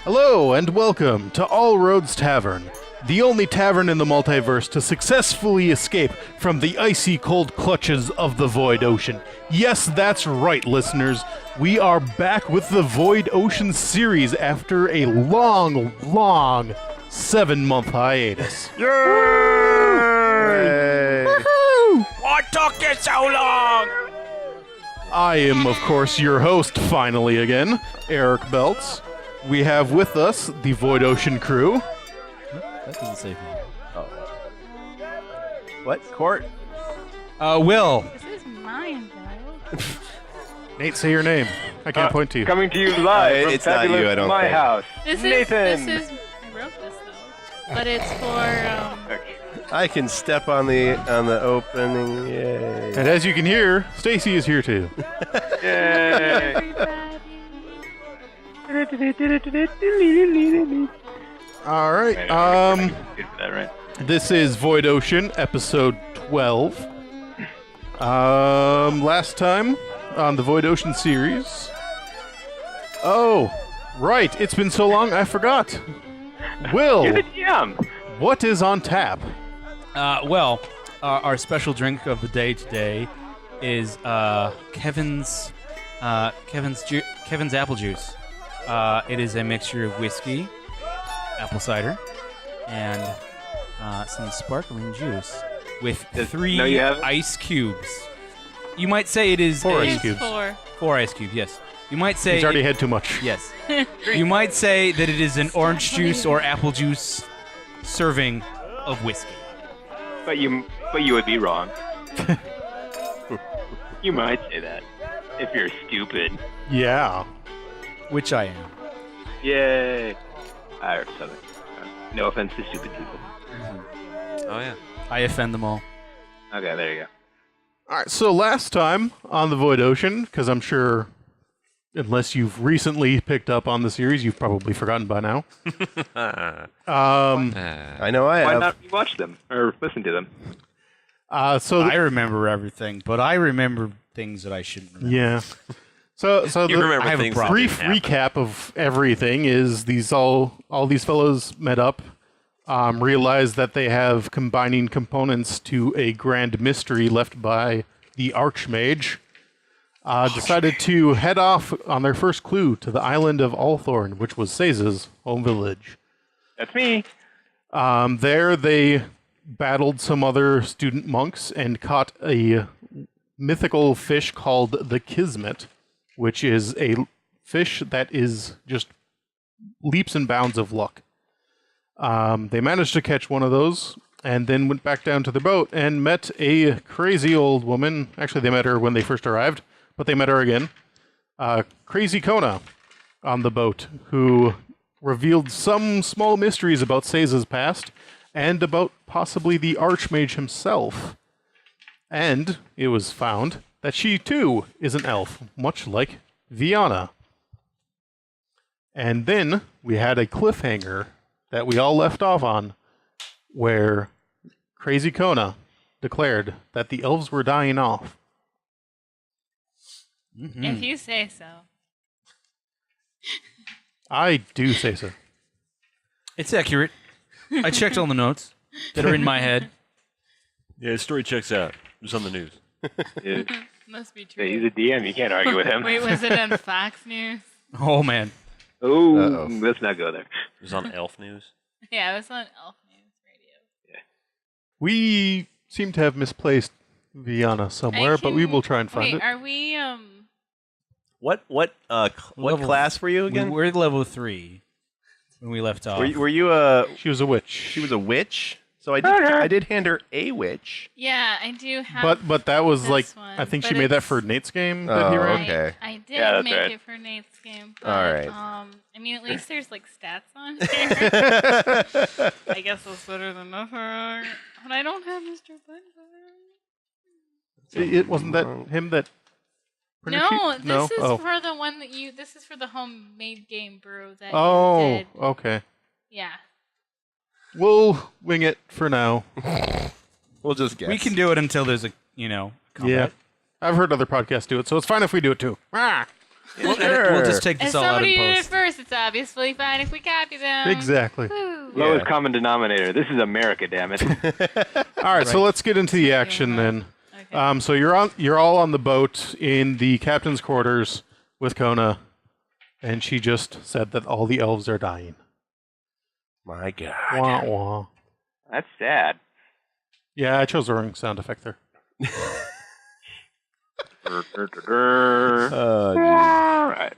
Hello, and welcome to All Roads Tavern, the only tavern in the multiverse to successfully escape from the icy cold clutches of the Void Ocean. Yes, that's right, listeners. We are back with the Void Ocean series after a long 7-month hiatus. Yay! Woohoo! What took you so long? I am, of course, your host, finally again, Eric Belts. We have with us the Void Ocean crew. That doesn't save me. What? Court? Will. This is mine, though. Nate, say your name. I can't point to you. Coming to you live from it's not fabulous you, I don't my think. house. I Nathan. wrote this though, but it's for I can step on the opening. Yay! And as you can hear, Stacy is here too. Yay. everybody. All right. Good for that, right? This is Void Ocean, episode 12. Last time on the Void Ocean series. Oh, right. It's been so long, I forgot. Will, You're the GM. what is on tap? Our special drink of the day today is Kevin's apple juice. It is a mixture of whiskey, apple cider, and some sparkling juice with three you haven't? ice cubes. You might say it is Four a- ice cubes. Four ice cubes. Yes. You might say He's already had too much. yes. You might say that it is an orange juice or apple juice serving of whiskey. But you would be wrong. You might say that if you're stupid. Yeah. Which I am. Yay. Or something. No offense to stupid people. Oh yeah. I offend them all. Okay, there you go. All right. So last time on the Void Ocean, because I'm sure, unless you've recently picked up on the series, you've probably forgotten by now. I know I Why have. not rewatch them or listen to them? So I remember everything, but I remember things that I shouldn't remember. yeah. So You the remember I have a things. problem. brief recap of everything is these all these fellows met up, realized that they have combining components to a grand mystery left by the Archmage. Decided to head off on their first clue to the island of Althorn, which was Caesar's home village. That's me. There they battled some other student monks and caught a mythical fish called the Kismet, which is a fish that is just leaps and bounds of luck. They managed to catch one of those and then went back down to the boat and met a crazy old woman. Actually, they met her when they first arrived, but they met her again. Crazy Kona on the boat, who revealed some small mysteries about Caesar's past and about possibly the Archmage himself. And it was found that she too is an elf, much like Viana. And then we had a cliffhanger that we all left off on, where Crazy Kona declared that the elves were dying off. If you say so. I do say so. It's accurate. I checked all the notes that are in my head. Yeah, his story checks out. It was on the news. Dude, Must be he's true. a DM. You can't argue with him. Wait, was it on Fox News? Oh man. Oh, Uh-oh. let's not go there. It was on Elf News. Yeah, it was on Elf News Radio. We seem to have misplaced Viana somewhere, but we will try and find Wait, it. are we What Level- class were you again? We're level 3 when we left off. Were you a? She was a witch. She was a witch. So I did hand her a witch. yeah, I do have But that was this like, one, I think she but made that it's- for Nate's game that he Oh, ran. okay. I did Yeah, that's make right. it for Nate's game. But, All right. I mean, at least there's like stats on here. I guess that's better than nothing. But I don't have Mr. Butler. It wasn't that him that. printed No, sheet? this is Oh. for the one that you. This is for the homemade game brew that Oh, you did. okay. Yeah. We'll wing it for now. We'll just guess. We can do it until there's a combat. Yeah. I've heard other podcasts do it, so it's fine if we do it too. Ah! We'll just take If this all out somebody in did it post. first, it's obviously fine if we copy them. Exactly. Woo. Lowest common denominator. This is America, damn it. All right, so let's get into the action then. Okay. So you're all on the boat in the captain's quarters with Kona, and she just said that all the elves are dying. My God. Wah wah. That's sad. Yeah, I chose the wrong sound effect there. Right.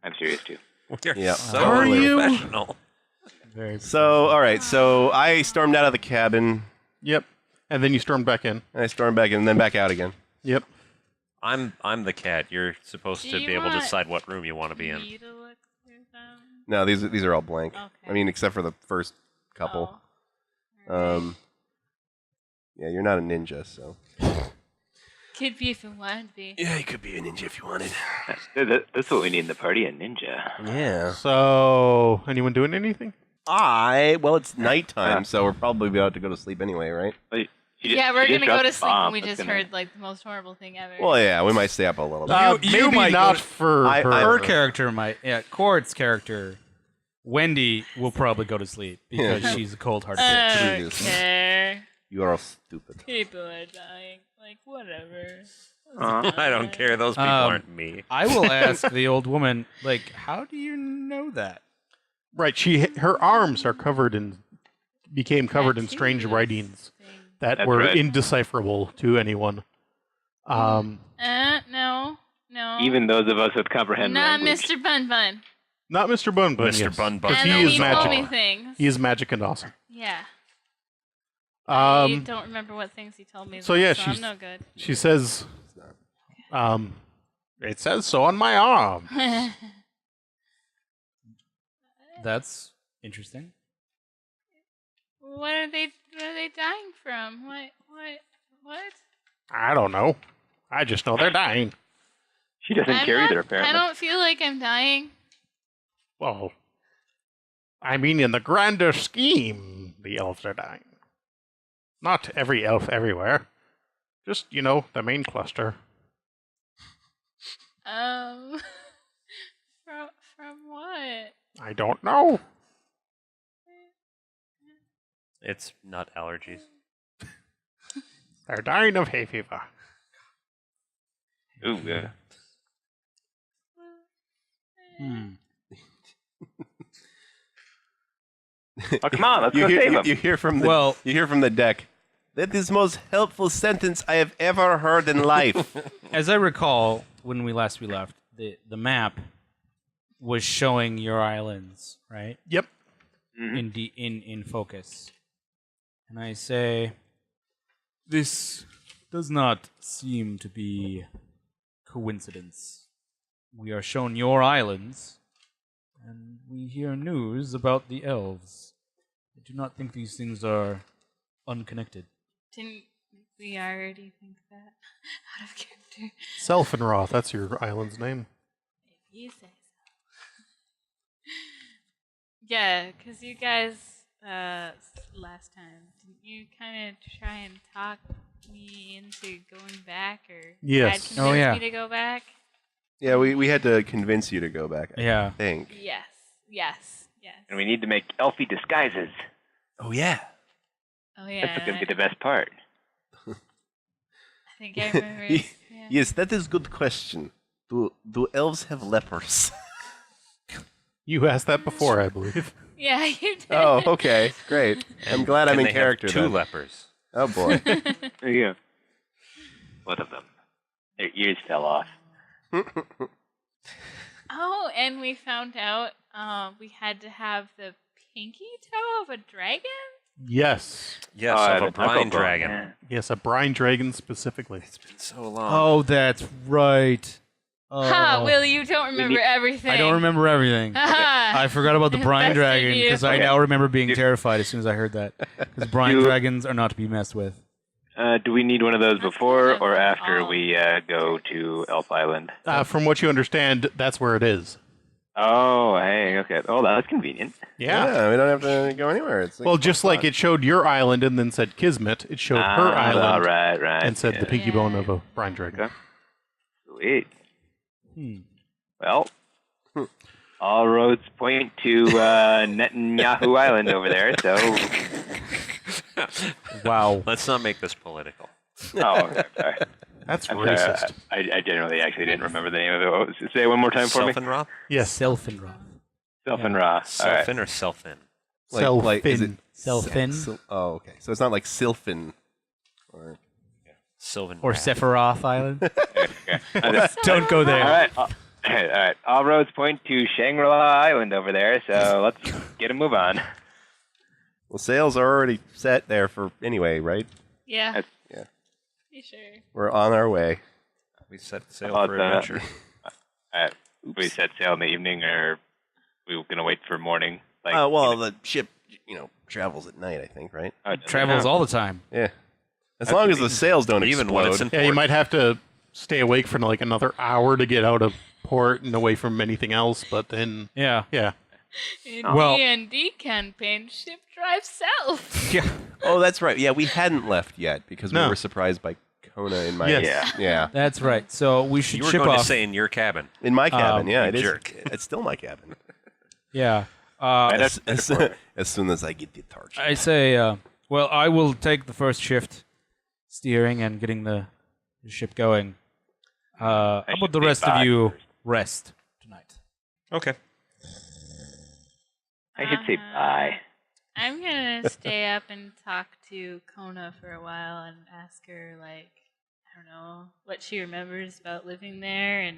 I'm serious too. You're Yeah. so Are you? professional. Very So, all right. So I stormed out of the cabin. Yep. And then you stormed back in. And I stormed back in and then back out again. Yep. I'm the cat. You're supposed Do to you be able to want decide what room you want to be in. Me to look through them? No, these are all blank. Okay. I mean, except for the first couple. Oh. Alright. Yeah, you're not a ninja, so. Could be if it wanted to be. Yeah, you could be a ninja if you wanted. That's what we need in the party, a ninja. Yeah. So, anyone doing anything? Well, it's nighttime, so we're probably about to go to sleep anyway, right? Yeah, we're gonna go to sleep and we just heard like the most horrible thing ever. Well, yeah, we might stay up a little bit. You maybe might not go- for I- her. Her character might. Yeah, Court's character, Wendy, will probably go to sleep because Yeah. she's a cold-hearted bitch. Jesus. Okay. You are all stupid. People are dying. Like, whatever. I don't care. Those people aren't me. I will ask the old woman, like, how do you know that? Right, her arms are became covered in strange writings that That's were right. indecipherable to anyone. No. Even those of us with comprehend Not language. Mr. Bun Bun. Not Mr. Bun Bun. Mr. yes, Bun Bun. 'cause And he then is he told me magic. things. He is magic and awesome. Yeah. I Um, don't remember what things he told me. so though, yeah, so she's- I'm no good. she says, it says so on my arm. That's interesting. What are they dying from? What? I don't know. I just know they're dying. She doesn't care either, apparently. I don't feel like I'm dying. Well, I mean, in the grander scheme, the elves are dying. Not every elf everywhere. Just, the main cluster. From what? I don't know. It's nut allergies. They're dying of hay fever. Ooh, yeah. Oh, come on, let's go save him. You hear from Well- the deck. That is the most helpful sentence I have ever heard in life. As I recall, when we left, the map was showing your islands, right? Yep. In focus. And I say, this does not seem to be coincidence. We are shown your islands, and we hear news about the elves. I do not think these things are unconnected. Didn't we already think that? Out of character. Selfenroth, that's your island's name. If you say so. Yeah, because you guys, last time, didn't you kind of try and talk me into going back, or Yes. Dad Oh, convinced yeah. me to go back? Yeah, we had to convince you to go back, Yeah. I think. Yes. And we need to make elfie disguises. Oh, yeah. Oh yeah. That's going to be the best part. I think I remember. Yeah. Yes, that is a good question. Do elves have lepers? You asked that before, I believe. Yeah, you did. Oh, okay. Great. I'm glad I'm And in they character have two then. lepers. Oh, boy. There you go. Both of them. Their ears fell off. Oh, and we found out we had to have the pinky toe of a dragon? Yes. Yes, Oh, of the a brine knuckle bone, dragon. yeah. Yes, a brine dragon specifically. It's been so long. Oh, that's right. Ha, Will, you don't remember need- everything. I don't remember everything. Ha I forgot about the brine That's dragon you. because I Okay. now remember being terrified as soon as I heard that. Because brine You- dragons are not to be messed with. Do we need one of those That's before kind of or after odd. we go to Elf Island? From what you understand, that's where it is. Oh, hey, okay. Oh, that's convenient. Yeah. We don't have to go anywhere. It's Well, just like it showed your island and then said Kismet, it showed her island All right. and said yeah. the pinky Yeah. bone of a brine dragon. Okay. Sweet. Well, all roads point to Netanyahu Island over there, so... Wow. Let's not make this political. Oh, okay, sorry. That's I'm racist. sorry. I generally actually didn't remember the name of it. What was it? Say it one more time for me. Self-in-Ra? Yes. Self-in-Ra. Self-in-Ra. All right. Self-in or self-in? Is it Self-in. Oh, okay. So it's not like Sylphin. Or... Sylvan Or Rat. Sephiroth Island. Okay. Don't go there. All right. All right. All roads point to Shangri-La Island over there, so let's get a move on. Well, sales are already set there for anyway, right? Yeah. That's- Yeah. You sure? We're on our way. We set sail About for that. adventure. We set sail in the evening, or we were gonna wait for morning. Like, Well, the ship, travels at night, I think, right? Travels all the time. Yeah. As long as the sails don't Even explode. when it's in Yeah, you port. might have to stay awake for like another hour to get out of port and away from anything else, but then, Yeah. yeah. In Well- D&D campaign, ship drives south. Yeah. Oh, that's right. Yeah, we hadn't left yet because we No. were surprised by Kona in my... Yes. Yeah. That's right. So we should You were ship going off. to say in your cabin. In my cabin, yeah. you It is. jerk. It's still my cabin. Yeah. As soon as I get the torch. I say, well, I will take the first shift, steering and getting the ship going. How about should the be rest of back you rest tonight? Okay. I should say bye. I'm gonna stay up and talk to Kona for a while and ask her, like, I don't know, what she remembers about living there and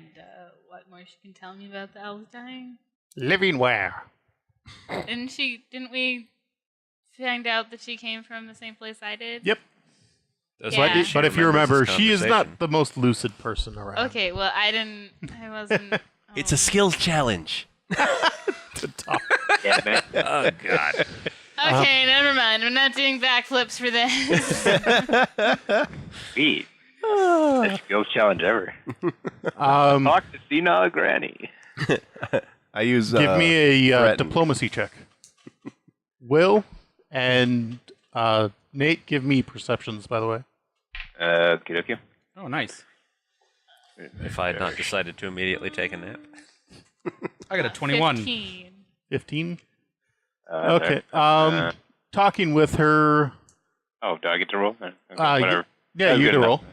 what more she can tell me about the elves dying. Living where? Didn't we find out that she came from the same place I did? Yep. Does Yeah. like she But if you remembers remember, this she is conversation. not the most lucid person around. Okay, well, I wasn't. It's a skills challenge. Yeah, man. Oh, God. Okay, never mind. I'm not doing backflips for this. Sweet. Best skills challenge ever. Um, Talk to senile granny. I use... give me a threaten. diplomacy check. Will and Nate, give me perceptions, by the way. Okay. Oh, nice. If I had not decided to immediately take a nap. I got a 21. 15. 15? Sorry. Okay. Talking with her. Oh, do I get to roll? Okay, y- whatever. Yeah, That's you good get a roll.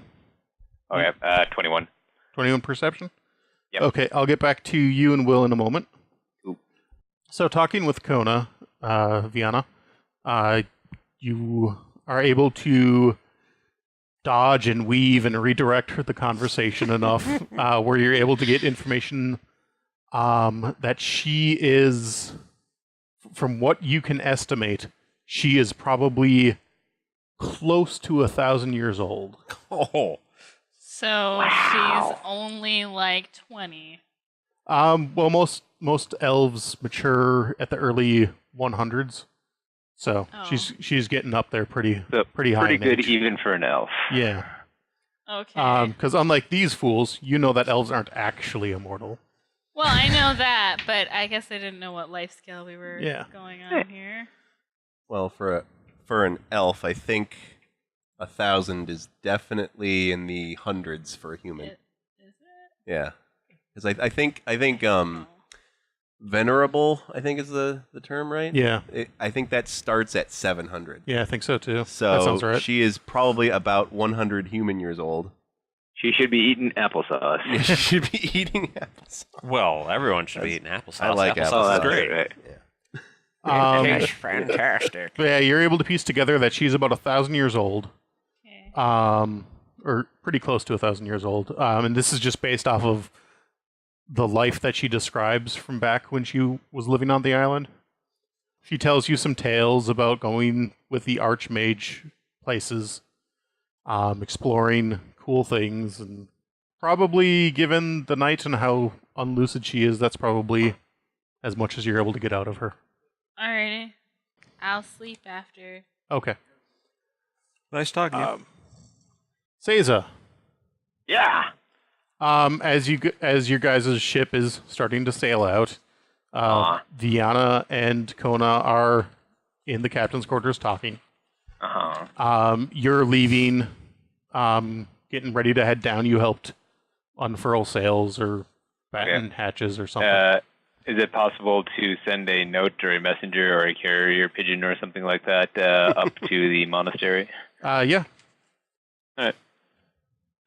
Okay, 21. 21 perception? Yep. Okay, I'll get back to you and Will in a moment. Cool. So, talking with Kona, Viana, you are able to dodge and weave and redirect the conversation enough where you're able to get information that she is, from what you can estimate, she is probably close to 1,000 years old. Oh. So she's only like 20. Well, most elves mature at the early 100s, so Oh. she's getting up there pretty So pretty high. Pretty in good age. even for an elf. Yeah. Okay. Because unlike these fools, you know that elves aren't actually immortal. Well, I know that, but I guess I didn't know what life scale we were Yeah. going on here. Well, for an elf, I think 1,000 is definitely in the hundreds for a human. Is it? Yeah, because I think venerable, I think is the term, right? Yeah. I think that starts at 700. Yeah, I think so too. So that sounds right. she is probably about 100 human years old. She should be eating applesauce. Yeah, she should be eating apples. Well, everyone should be eating applesauce. I like Oh, applesauce. that's is great. right. It's fantastic. But yeah, you're able to piece together that she's about 1,000 years old, Okay. or pretty close to 1,000 years old. And this is just based off of the life that she describes from back when she was living on the island. She tells you some tales about going with the Archmage places, exploring cool things, and probably, given the night and how unlucid she is, that's probably as much as you're able to get out of her. Alrighty. I'll sleep after. Okay. Nice talking to you. Seiza, Yeah. as your guys' ship is starting to sail out, Viana and Kona are in the captain's quarters talking. You're leaving, getting ready to head down. You helped unfurl sails or batten hatches or something. Is it possible to send a note or a messenger or a carrier pigeon or something like that up to the monastery? Yeah. All right.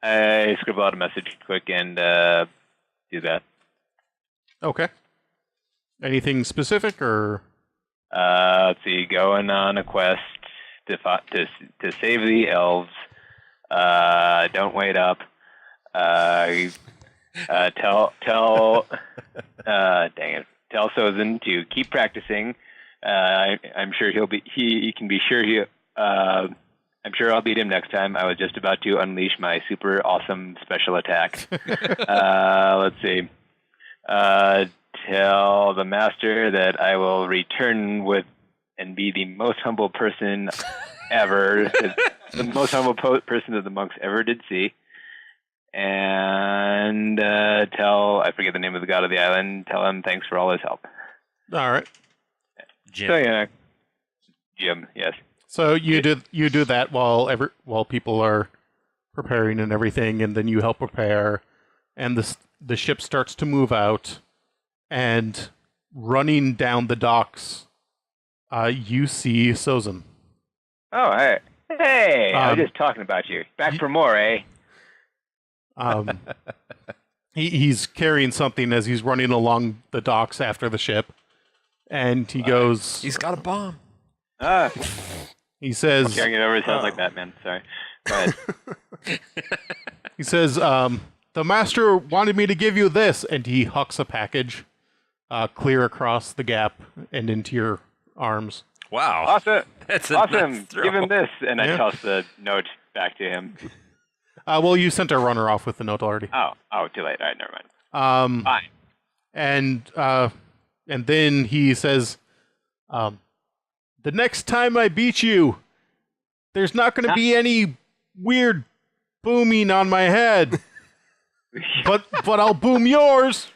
I scribble out a message quick and do that. Okay. Anything specific or? Let's see. Going on a quest to save the elves. Don't wait up. Tell dang it. Tell Sozin to keep practicing. I'm sure he can be sure I'm sure I'll beat him next time. I was just about to unleash my super awesome special attack. Let's see. Tell the master that I will return with and be the most humble person ever. The most humble person that the monks ever did see. And I forget the name of the god of the island, tell him thanks for all his help. All right. Jim. So, yeah. Jim, yes. So you do that while people are preparing and everything, and then you help prepare, and the ship starts to move out, and running down the docks, you see Sozin. Oh, hey. Hey, I was just talking about you. Back for more, eh? He's carrying something as he's running along the docks after the ship, and he goes. He's got a bomb. He says. Carrying it over sounds like Batman. Sorry. Go ahead. He says, "The master wanted me to give you this," and he hucks a package clear across the gap and into your arms. Wow. Awesome. That's a Awesome. nice throw. Give him this, and I Yeah. toss the note back to him. Well, you sent a runner off with the note already. Oh, too late. All right, never mind. Fine. And then he says, "The next time I beat you, there's not going to be any weird booming on my head, but I'll boom yours."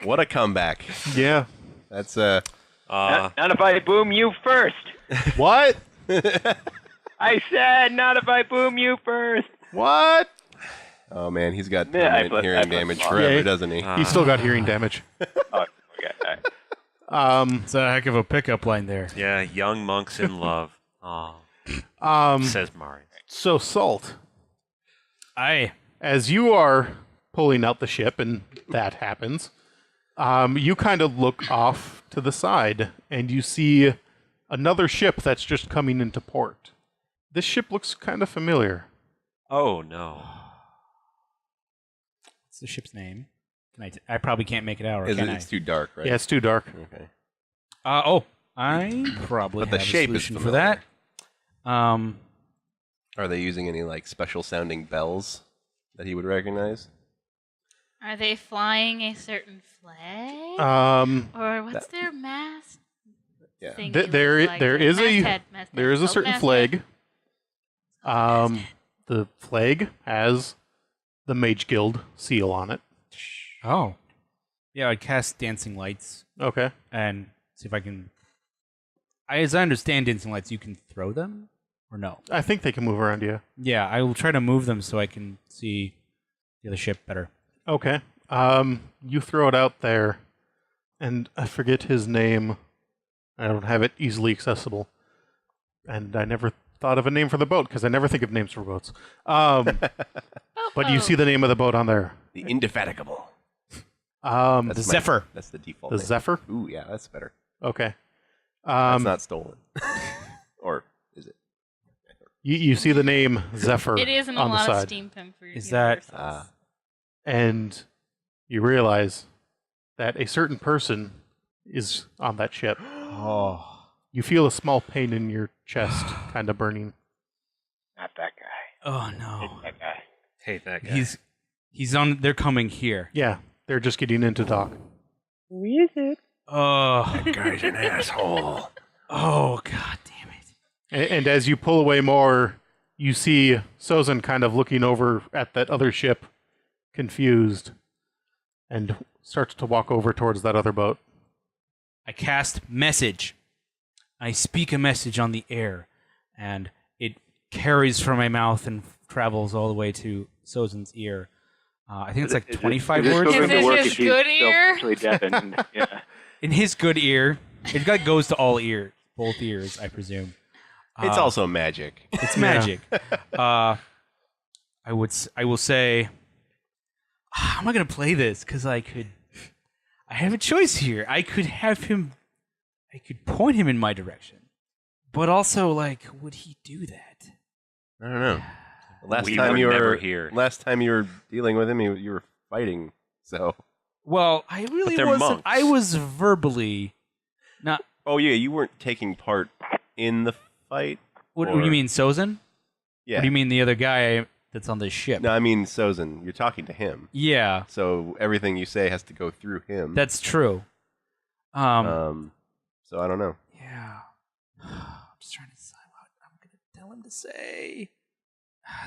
What a comeback. Yeah. That's Not if I boom you first. What? I said not if I boom you first. What? Oh man, he's got Yeah, I permanent put- hearing I put damage law. forever, Yeah. doesn't he? He's still got hearing damage. Oh, okay. All right. It's a heck of a pickup line there. Yeah, young monks in love. Oh, says Mari. So Salt, Aye. as you are pulling out the ship and that happens, you kind of look off to the side and you see another ship that's just coming into port. This ship looks kind of familiar. Oh no. What's the ship's name? I probably can't make it out, or can I? It's too dark, right? Yeah, it's too dark. Okay. I probably But the have shape a is solution for that. Are they using any like special sounding bells that he would recognize? Are they flying a certain flag? Or what's their mast? Yeah. Thing There is a certain flag. Masthead. The flag has the Mage Guild seal on it. Oh. Yeah, I'd cast Dancing Lights Okay. and see if I can... As I understand Dancing Lights, you can throw them? Or no? I think they can move around you. Yeah, I will try to move them so I can see the other ship better. Okay. You throw it out there, and I forget his name. I don't have it easily accessible. And I never thought of a name for the boat, because I never think of names for boats. But you see the name of the boat on there. The Indefatigable. The The Zephyr. That's the default. The name. Zephyr? Ooh, yeah, that's better. Okay. That's not stolen. Or is it? You see the name Zephyr It is in a on the lot of side. steampunk for Is that- universals. And you realize that a certain person is on that ship. Oh. You feel a small pain in your chest, kind of burning. Not that guy. Oh, no. That guy. Hate that guy. He's on... They're coming here. Yeah, they're just getting into dock. Who is it? Oh. Guy's an asshole. Oh, god damn it. And as you pull away more, you see Sozin kind of looking over at that other ship, confused, and starts to walk over towards that other boat. I cast Message. I speak a message on the air, and it carries from my mouth and travels all the way to Sozin's ear. I think it's like Is 25 this words. still Is going it to work his if he's good still ear? partially deaf and- yeah. In his good ear. It goes to all ears. Both ears, I presume. It's also magic. It's magic. I will say, how am I going to play this? Because I have a choice here. I could point him in my direction. But also, like, would he do that? I don't know. Last We time were you never were here. Last time you were dealing with him, you were fighting. So. Well, I really they're wasn't. monks. I was verbally not. Oh yeah, you weren't taking part in the fight. What or- do you mean, Sozin? Yeah. What do you mean the other guy that's on this ship? No, I mean Sozin. You're talking to him, Yeah, so everything you say has to go through him. that's true. So I don't know. Yeah. I'm just trying to decide what I'm going to tell him to say.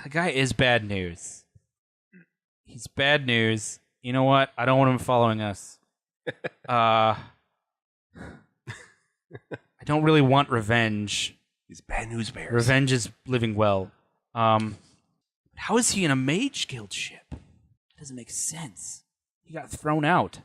The guy is bad news. He's bad news. You know what? I don't want him following us. I don't really want revenge. He's bad news bears. Revenge is living well. How is he in a mage guild ship? That doesn't make sense. He got thrown out.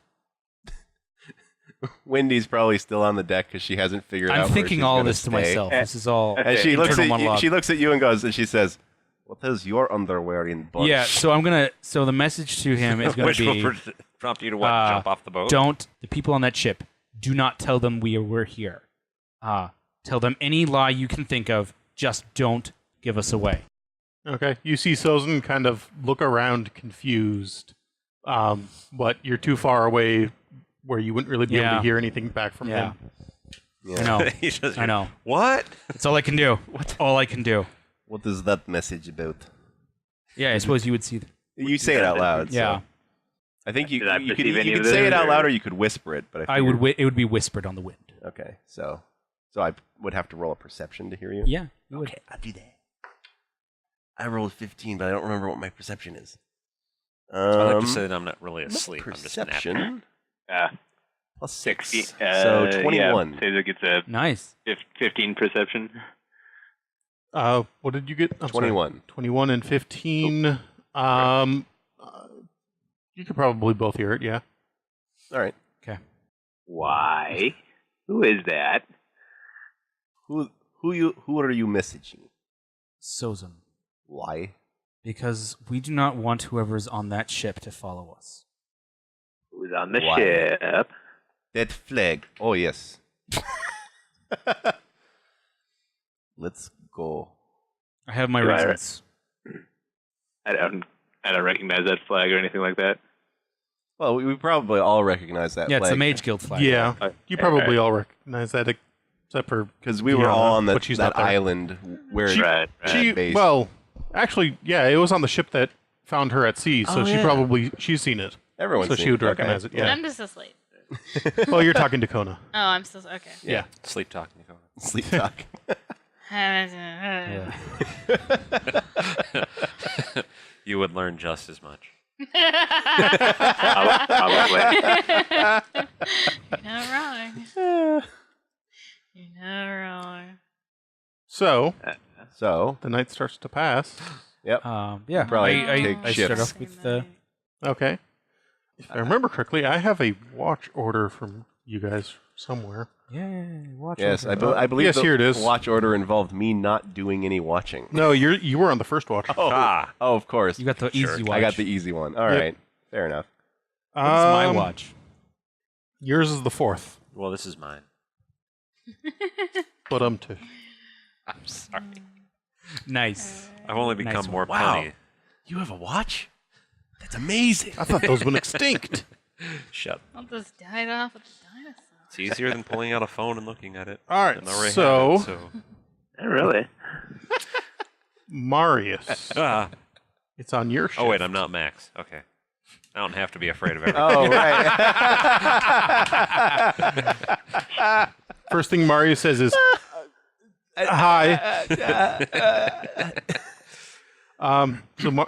Wendy's probably still on the deck because she hasn't figured out. I'm thinking all this to myself. This is all And she looks internal at you, monologue. she looks at you and goes, and she says, "What is your underwear in bunch?" Yeah, so I'm gonna. So the message to him is gonna Which be: will prompt you to what? Jump off the boat? don't the people on that ship. Do not tell them we're here. Tell them any lie you can think of. Just don't give us away. Okay. You see Sozin kind of look around confused, but you're too far away where you wouldn't really be able Yeah. to hear anything back from Yeah, him. I know. He just- I know. What? That's all I can do. That's all I can do. What is that message about? Yeah, I suppose you would see. You say it out loud. Yeah, So. I think you Did I you could, perceive any you could of say this, it out or- loud, or you could whisper it. But I would. It would be whispered on the wind. Okay, so I would have to roll a perception to hear you. Yeah. You would. Okay, I'll do that. I rolled 15, but I don't remember what my perception is. I like to say that I'm not really asleep. I'm just napping. Perception Uh, plus 60. 6. So 21. Yeah, Cesar gets a Nice. 15 perception. What did you get? I'm sorry. 21. 21 and 15. You could probably both hear it, yeah. All right. Why? Who is that? Who are you messaging? Sozin. Why? Because we do not want whoever's on that ship to follow us. Who's on the Why? ship? That flag. Oh yes. Let's go. I have my Right. reasons. I don't recognize that flag or anything like that. Well, we probably all recognize that Yeah, it's flag. the Mage Guild flag. Yeah. You probably all recognize that, except for because we were Fiona, all on but she's that not there. island where She- Right. she. based. Well, actually, yeah, it was on the ship that found her at sea, so Oh, she yeah. probably she's seen it, everyone's so seen she would it. recognize it. Yeah. I'm just asleep. Well, you're talking to Kona. Oh, I'm still okay. Yeah. Sleep talk, Nicole. Sleep talk. Yeah. You would learn just as much. Probably. You're not wrong. You're not wrong. So So, the night starts to pass. yep. Yeah. Probably I take start shifts. off with the. Okay. If I remember correctly, I have a watch order from you guys somewhere. Yeah. Watch. Yes, over. I believe Yes, the here it is. watch order involved me not doing any watching. No, you were on the first watch. Oh, of course. You got the easy watch. I got the easy one. All right. Yep. Fair enough. What's my Um, watch? Yours is the fourth, Well, this is mine. but I'm sorry. Nice. I've only Nice become one. more Wow. punny. You have a watch? That's amazing. I thought those went extinct. Shut. I'll just died off with the dinosaur. It's easier than pulling out a phone and looking at it. All right, And I already so- have it, so. Really? Marius, Ah. it's on your shift. Oh wait, I'm not Max. Okay. I don't have to be afraid of everything. Oh, right. First thing Marius says is, "Hi."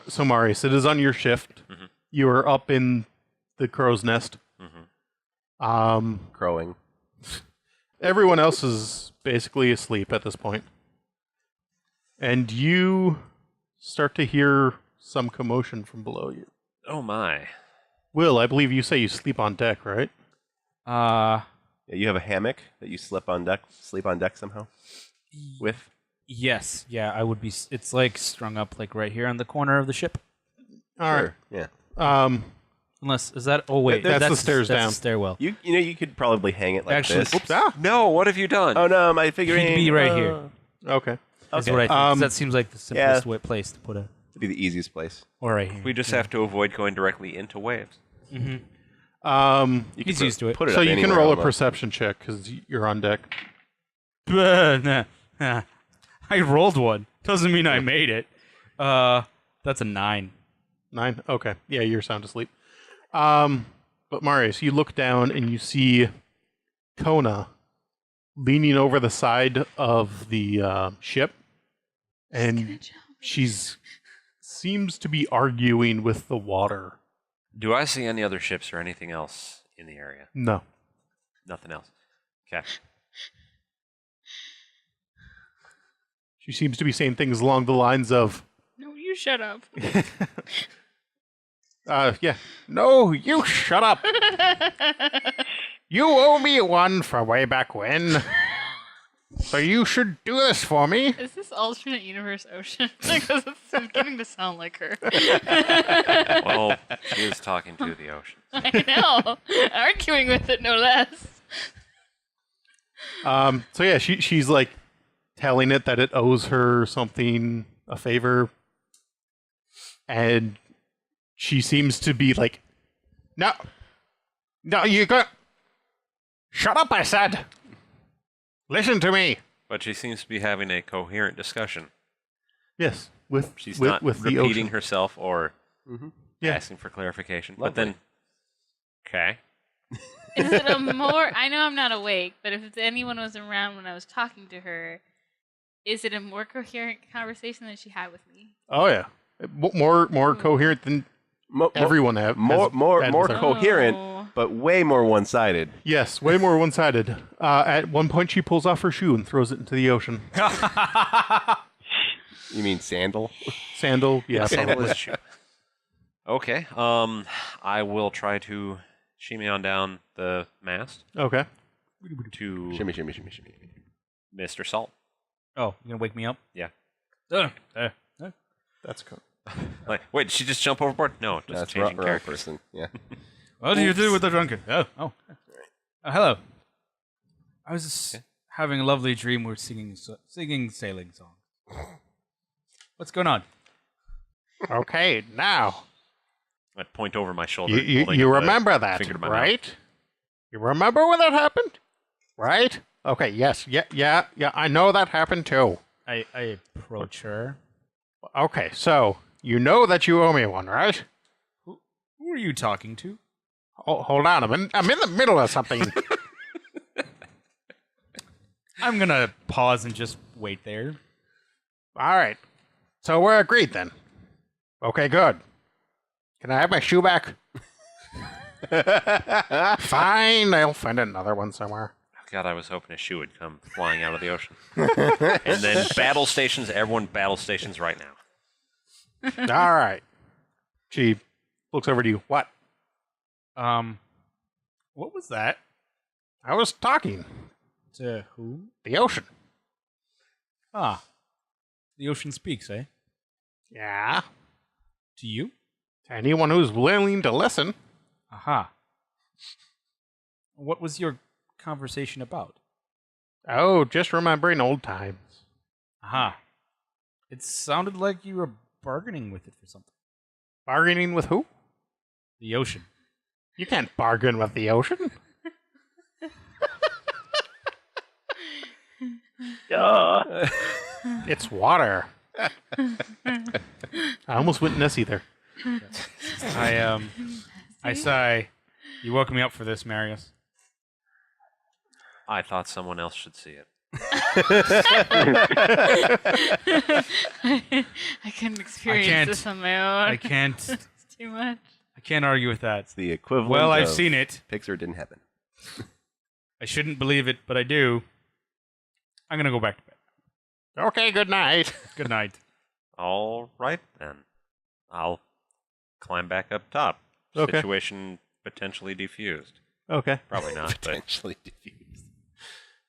So Marius, it is on your shift. Mhm. You are up in the crow's nest. Crowing. Everyone else is basically asleep at this point. And you start to hear some commotion from below you. Oh my. Will, I believe you say you sleep on deck, right? Yeah, you have a hammock that you sleep on deck somehow with. Yes. Yeah, I would be. It's like strung up like right here on the corner of the ship. All right. Yeah. Unless is that? Oh wait, That's the stairs that's down. The stairwell. You could probably hang it like Actually, this. oops. No, what have you done? Oh no, my figurine. He'd be right here. Okay. That's Okay. what I think. 'Cause that seems like the simplest yeah. place to put a. It'd be the easiest place. Or right here. We just have to avoid going directly into waves. You He's could used to it. Put it So up you can anywhere roll a almost. perception check because you're on deck. I rolled one. Doesn't mean I made it. That's a 9. 9? Okay. Yeah, you're sound asleep. But Marius, you look down and you see Kona leaning over the side of the ship, and she's seems to be arguing with the water. Do I see any other ships or anything else in the area? No. Nothing else. Okay. She seems to be saying things along the lines of, No, you shut up. yeah. No, you shut up. You owe me one for way back when. So you should do this for me. Is this alternate universe Ocean? Because it's beginning to sound like her. Well, she is talking to the ocean. I know. Arguing with it, no less. So yeah, she's like telling it that it owes her something, a favor, and she seems to be like, no, you got, shut up, I said. Listen to me. But she seems to be having a coherent discussion. Yes, with She's with, not with the repeating ocean. herself or Yeah. asking for clarification. But Lovely. then, okay. Is it a more... I know I'm not awake, but if anyone was around when I was talking to her, is it a more coherent conversation than she had with me? Oh yeah, more coherent than everyone has more had with her. coherent, Oh. but way more one-sided. Yes, way more one-sided. At one point, she pulls off her shoe and throws it into the ocean. You mean sandal? Sandal, yeah. Sandal probably. is true. Okay. I will try to shimmy on down the mast Okay. to Shimmy, shimmy, shimmy, shimmy. Mr. Salt. Oh, you gonna wake me up? Yeah. That's cool. Like, wait, did she just jump overboard? No, just That's changing wrong characters. person. Yeah. What do you do with the drunkard? Oh. Hello. I was just having a lovely dream. We're singing sailing songs. What's going on? Okay, now I'd point over my shoulder. you holding the remember that, finger to my mouth. right? You remember when that happened, right? Okay. Yes. Yeah. I know that happened too. I approach her. Okay. So you know that you owe me one, right? Who are you talking to? Oh, hold on. I'm in the middle of something. I'm gonna pause and just wait there. All right. So we're agreed then. Okay, good. Can I have my shoe back? Fine, I'll find another one somewhere. God, I was hoping a shoe would come flying out of the ocean. And then battle stations, everyone battle stations right now. All right. She looks over to you. What? What was that? I was talking. To who? The ocean. Ah, the ocean speaks, eh? Yeah. To you? To anyone who's willing to listen. Aha. What was your conversation about? Oh, just remembering old times. Aha. It sounded like you were bargaining with it for something. Bargaining with who? The ocean. You can't bargain with the ocean. Duh. It's water. I almost went Nessie there. I sigh. You woke me up for this, Marius. I thought someone else should see it. I couldn't experience this on my own. I can't. It's too much. I can't argue with that. It's the equivalent. Well, I've of seen it. Pixar didn't happen. I shouldn't believe it, but I do. I'm gonna go back to bed. Okay, good night. Good night. All right, then. I'll climb back up top. Okay. Situation potentially defused. Okay. Probably not, but Potentially diffused.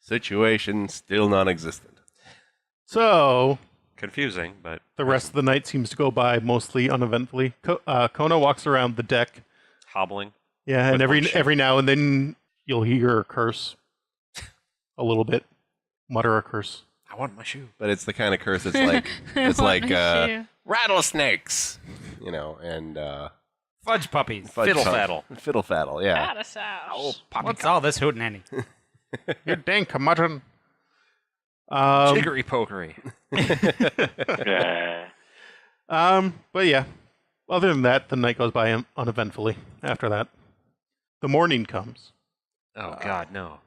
Situation still non-existent. So confusing, but the rest of the night seems to go by mostly uneventfully. Kona walks around the deck. hobbling. Yeah, and With one shot. every now and then you'll hear her curse a little bit, mutter a curse. I want my shoe. But it's the kind of curse that's like it's like Shoe. rattlesnakes, and Fudge puppies. Fiddle faddle. Fiddle faddle, yeah. Out of sound. What's all this hootenanny? You dang curmudgeon. Um, Jiggery pokery. but yeah, other than that, the night goes by uneventfully. After that, the morning comes. Oh God, no.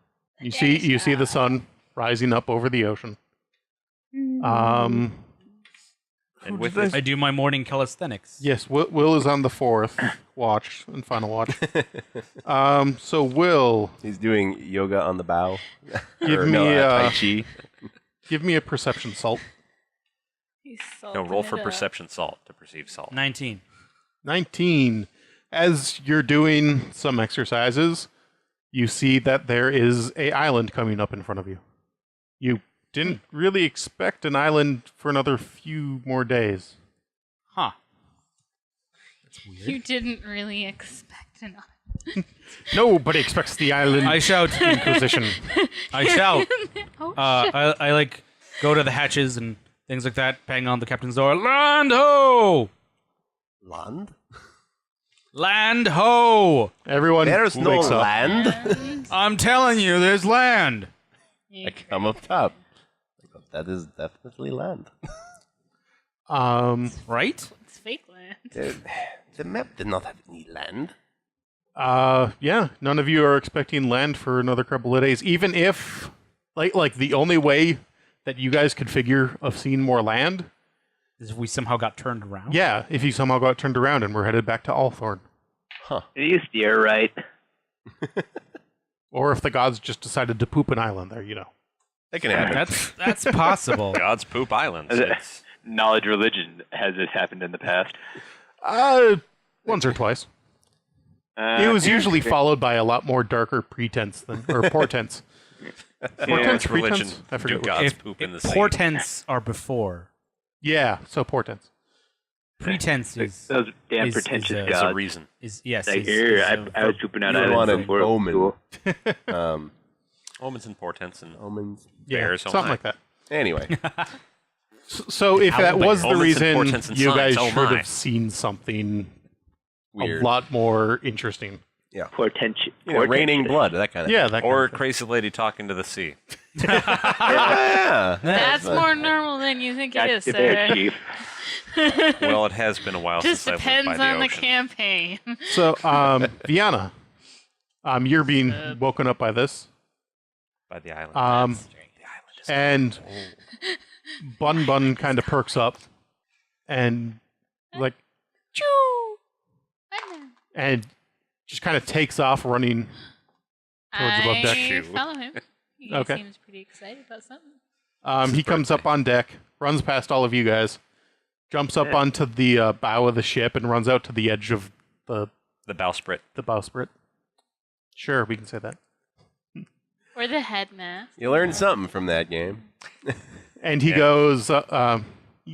You see the sun rising up over the ocean. And with this, I do my morning calisthenics. Yes, Will is on the fourth watch and final watch. So Will, He's doing yoga on the bow. Give Or, me, Tai Chi. give me a perception salt. He's no, roll salting for it up. perception salt to perceive salt. 19. 19. As you're doing some exercises, you see that there is a island coming up in front of you. You didn't really expect an island for another few more days. Huh. That's weird. You didn't really expect an Nobody expects the island I shout. Inquisition. I shout. Oh, I like go to the hatches and things like that, bang on the captain's door. Land ho! Land? Land ho! Everyone There's no wakes up. land. shit. I'm telling you, there's land. I come up top. That is definitely land. Right? It's fake land. The map did not have any land. Yeah, none of you are expecting land for another couple of days. Even if, like the only way that you guys could figure of seeing more land, As if we somehow got turned around. yeah, if you somehow got turned around and we're headed back to Althorn. You steer right. Or if the gods just decided to poop an island there, That can happen. That's possible. God's poop islands. It's, Knowledge religion has this happened in the past. Once or twice. It was usually followed by a lot more darker pretense or portents. Portents, it's religion. pretense? I forget Do what. God's poop in the sea. Portents are before. Yeah, so portents. Pretense is Those damn is- pretentious is, There's a gods. reason. yes. Like, is here, a I was pooping out You want islands an before. omen. Cool. Omens and portents and Omens. Yeah, Bears, oh something my. like that. Anyway, So if that was the Omens and reason, portents and you signs, guys oh should my. have seen something weird. a lot more interesting. Portentous. Raining blood, that kind of Yeah, that or a kind of crazy lady talking to the sea. yeah. That's more normal than you think it is, That's the bear sir. chief. Well, it has been a while Just since I lived depends by the on the ocean. campaign. thing. So, Viana, you're being woken up by this, By the island. and Bun Bun kind of perks up, and like, Choo! and just kind of takes off running towards above deck. I follow him. He Okay. seems pretty excited about something. He comes up on deck, runs past all of you guys, jumps up onto the bow of the ship, and runs out to the edge of the the bowsprit. bowsprit. Sure, we can say that. Or the headmaster. You learned something from that game. And he goes,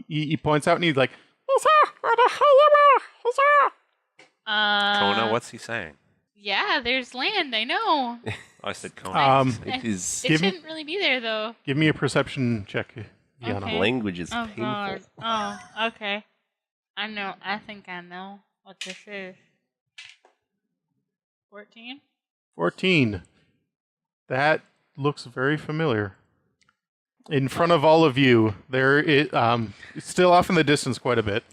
he points out, and he's like, "Huzzah! Where the hell am I? Huzzah!" Kona, what's he saying? Yeah, there's land, I know. Oh, I said Kona. It is It shouldn't really be there, though. Give me a perception check, Viana. Okay. language is Oh, painful. God. Oh, okay. I think I know what this is. 14? 14. That looks very familiar. In front of all of you, it's still off in the distance quite a bit.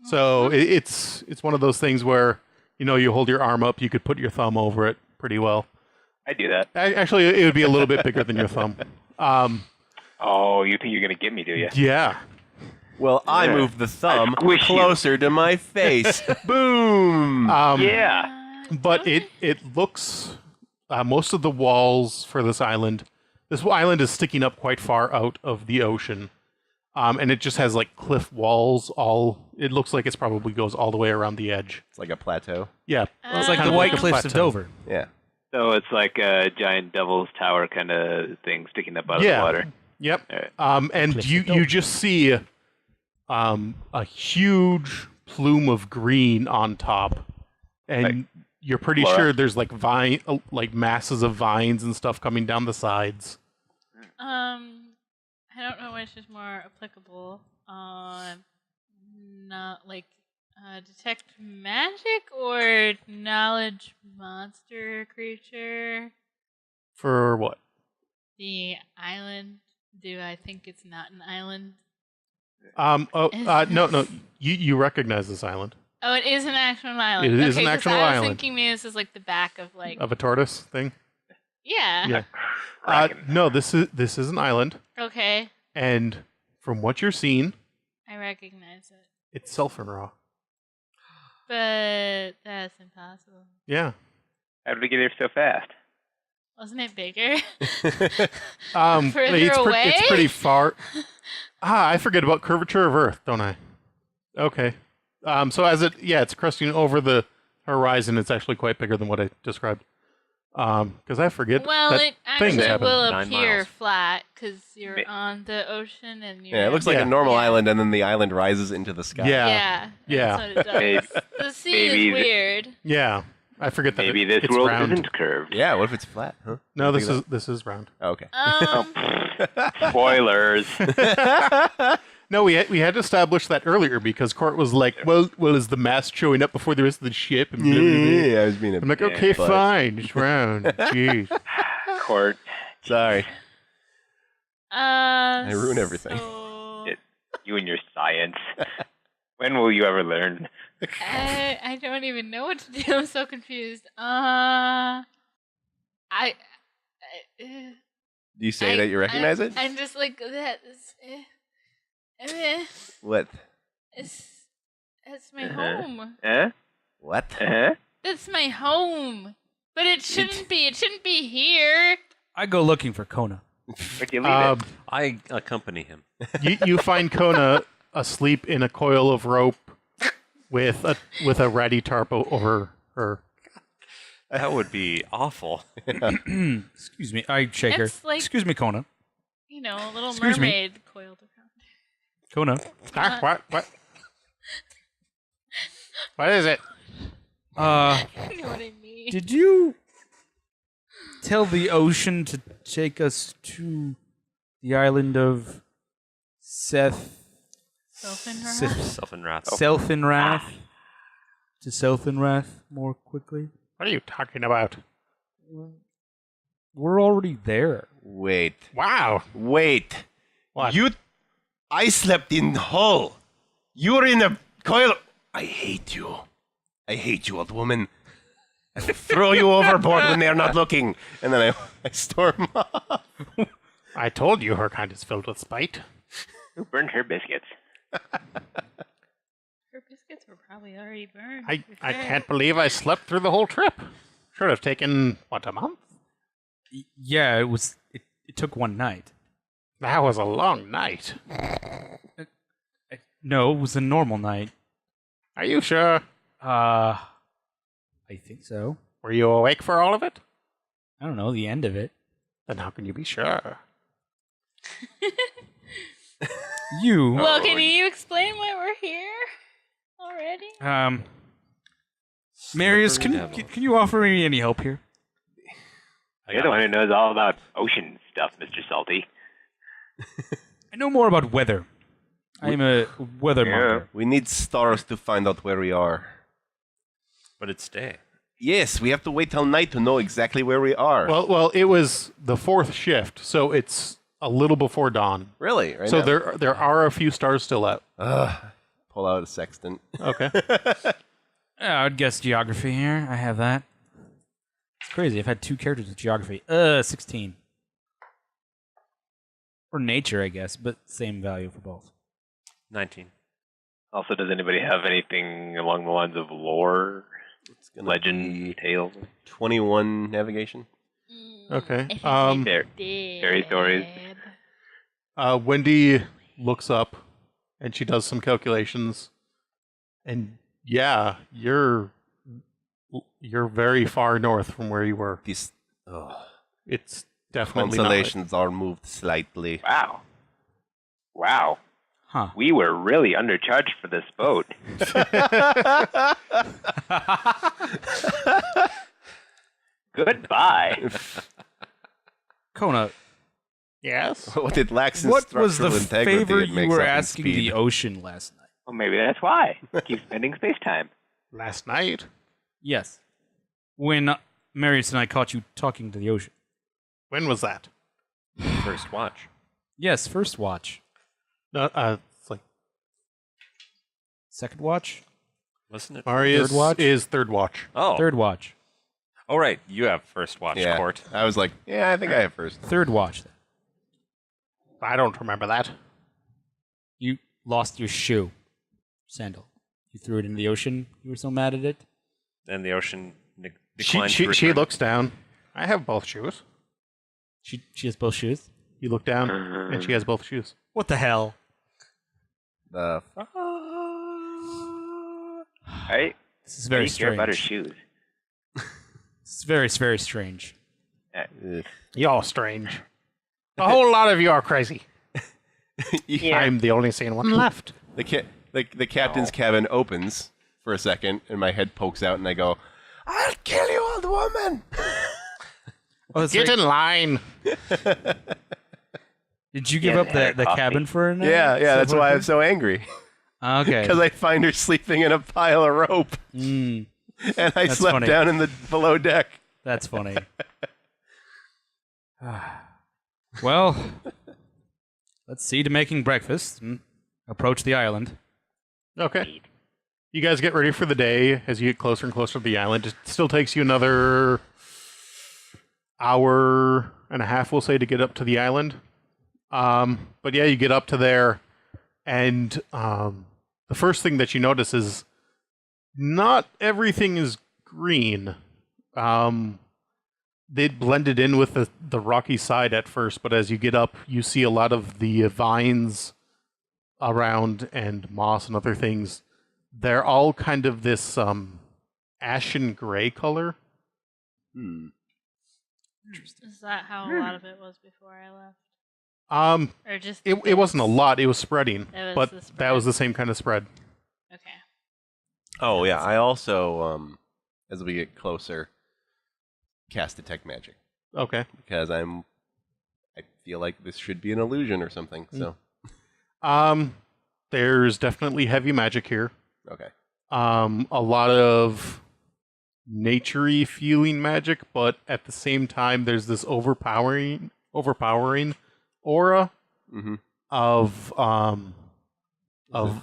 So it's one of those things where, you hold your arm up, you could put your thumb over it pretty well. I do that. Actually, it would be a little bit bigger than your thumb. Oh, you think you're going to get me, do you? Yeah. Well, I Yeah. moved the thumb squish you. closer to my face. Boom! Yeah. But it looks, most of the walls for this island is sticking up quite far out of the ocean. And it just has like cliff walls. It looks like it's probably goes all the way around the edge. It's like a plateau. Yeah, It's like kind the of White a Cliffs of plateau. Dover. Yeah. So it's like a giant devil's tower kind of thing sticking up out of the Yeah. water. Yep. All right. And you just see a huge plume of green on top, and Like you're pretty flora? sure there's like masses of vines and stuff coming down the sides. I don't know which is more applicable. Not like detect magic or knowledge monster creature. For what? The island. Do I think it's not an island? No. You recognize this island Oh, it is an actual island. It is okay, an 'cause actual I was island. thinking maybe this is like the back of like. of a tortoise thing? Yeah. Yeah. Kraken. No, this is an island, Okay. and from what you're seeing, I recognize it. it's Selfenraw. But that's impossible. Yeah. How did we get here so fast? Wasn't it bigger? Further away? It's pretty far. I forget about curvature of Earth, don't I? Okay. So it's cresting over the horizon. It's actually quite bigger than what I described. Because I forget. Well, that it things actually happen. will 9 appear miles. flat because you're on the ocean and you're. Yeah, it looks like Yeah. a normal Yeah. island, and then the island rises into the sky. Yeah. Yeah. That's what it does. The sea maybe is weird. Yeah. I forget that. Maybe it's this world round. isn't curved. Yeah, what if it's flat? Huh? No, Think this is round. Oh, okay. Spoilers. No, we had established that earlier because Court was like, well, is the mast showing up before the rest of the ship? And blah, blah, blah. Yeah, I was being a I'm like, okay, but- fine, it's round. Jeez. Court. Sorry. I ruin everything. So You and your science. When will you ever learn? I don't even know what to do. I'm so confused. I Do you say that you recognize it? I'm just like that. What? It's my Uh-huh. home. Huh? What? Uh-huh. That's my home. But it shouldn't be. It shouldn't be here. I go looking for Kona. Where'd you leave it? I accompany him. You find Kona asleep in a coil of rope with a ratty tarp over her. That would be awful. Excuse me. I shake her. It's like- Excuse me, Kona. You know, a little Excuse me. mermaid coiled around. Kona. What? What is it? You know what I mean? Did you tell the ocean to take us to the island of Self-in-wrath. Selfinrath? To Selfinrath more quickly? What are you talking about? We're already there. Wait. Wow. Wait. What? I slept in Hull. You were in a coil. I hate you. I hate you, old woman. I will throw you overboard when they're not looking. And then I storm off. I told you her kind is filled with spite. Who burned her biscuits? Her biscuits were probably already burned. I can't believe I slept through the whole trip. Should have taken, a month? Yeah, it took one night. That was a long night. No, it was a normal night. Are you sure? I think so. Were you awake for all of it? I don't know, the end of it. Then how can you be sure? You, Well, can you explain why we're here already? Marius, can you offer me any help here? You're the one who knows all about ocean stuff, Mr. Salty. I know more about weather. I'm a weathermonger. We need stars to find out where we are. But it's day. Yes, we have to wait till night to know exactly where we are. Well, it was the fourth shift, so it's a little before dawn. really? Right So now? there are a few stars still out. Pull out a sextant. Okay. I'd guess geography here. I have that. It's crazy. I've had 2 characters with geography. 16. Or nature, I guess, but same value for both. 19. Also, does anybody have anything along the lines of lore, It's gonna legend, be tales, 21 navigation. Okay. fairy stories? Wendy, looks up and she does some calculations. And yeah, you're very far north from where you were. These It's definitely not. constellations are moved slightly. Wow. Wow. Huh. We were really undercharged for this boat. Goodbye. Kona, Yes. What it lacks in what was the structural integrity, favor it you makes were up in asking speed. the ocean last night? Well, maybe that's why. Keep spending space time. Last night. Yes. When Marius and I caught you talking to the ocean. When was that? First watch. Yes, first watch. No, it's like Second watch? Wasn't it? Marius Third watch? is third watch. Oh. Third watch. Oh, right. You have first watch, Yeah, Court. I was like, yeah, I think I have first. Third watch. Then. I don't remember that. You lost your shoe. Sandal. You threw it in the ocean. You were so mad at it. And the ocean She declines to she return. looks down. I have both shoes. She has both shoes. You look down, and she has both shoes. What the hell? The Right? This is I very care about her strange. shoes. It's very, very strange. Y'all strange. A whole lot of you are crazy. Yeah. I'm the only sane one left. the captain's cabin opens for a second, and my head pokes out, and I go, "I'll kill you, old woman." Oh, it's Get like- in line. did you give Yeah, up the coffee. cabin for a night? Yeah, that's why I'm so angry. Okay. Because I find her sleeping in a pile of rope, Mm, and I That's slept funny. down in the below deck. that's funny. Well, let's see to making breakfast and approach the island. Okay. You guys get ready for the day as you get closer and closer to the island. It still takes you another hour and a half, we'll say, to get up to the island. But yeah, you get up to there, and the first thing that you notice is not everything is green. They blended in with the rocky side at first, but as you get up, you see a lot of the vines around and moss and other things. They're all kind of this ashen gray color. Is that how a lot of it was before I left? Or just It wasn't a lot. It was spreading, It was but the that spread. was the same kind of spread. Okay. Oh yeah, I also, as we get closer, cast detect magic Okay. because I feel like this should be an illusion or something. So There's definitely heavy magic here. okay, A lot of nature-y feeling magic, but at the same time, there's this overpowering aura of